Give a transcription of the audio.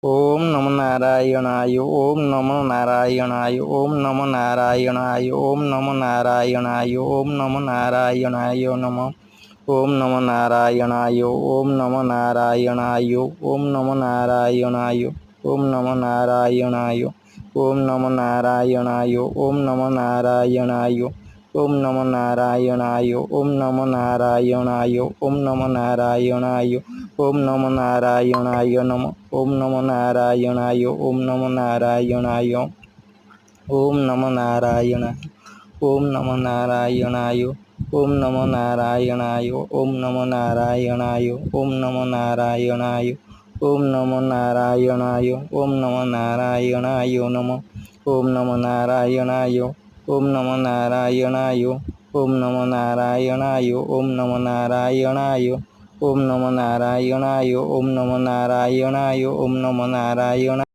ওম নমো নারায়ণায় ওম নমো নারায়ণায় ওম নমো নারায়ণায় ওম নমো নারায়ণায় ওম নমো নারায়ণায় নমঃ ওম নমো নারায়ণায় ওম নমো নারায়ণায় ওম নমো নারায়ণায় ওম নমো নারায়ণায় ওম নমো নারায়ণায় ওম নমো নারায়ণায় ওম নমো নারায়ণায় ওম নমো নারায়ণায় ওম নমো নারায়ণায় ওম নমো নারায়ণায় নমঃ ওম নমো নারায়ণায় ওম নমো নারায়ণায় ওম নমো নারায়ণায় ওম নমো নারায়ণায় ওম নমো নারায়ণায় ওম নমো নারায়ণায় ওম নমো নারায়ণায় ওম নমো নারায়ণায় ওম নমো নারায়ণায় নমঃ ওম নমো নারায়ণায় ওম নমো নারায়ণায় ওম নমো নারায়ণায় ওম নমো নারায়ণায় ওম নমো নারায়ণায় ওম নমো নারায়ণায় ওম নমো নারায়ণায়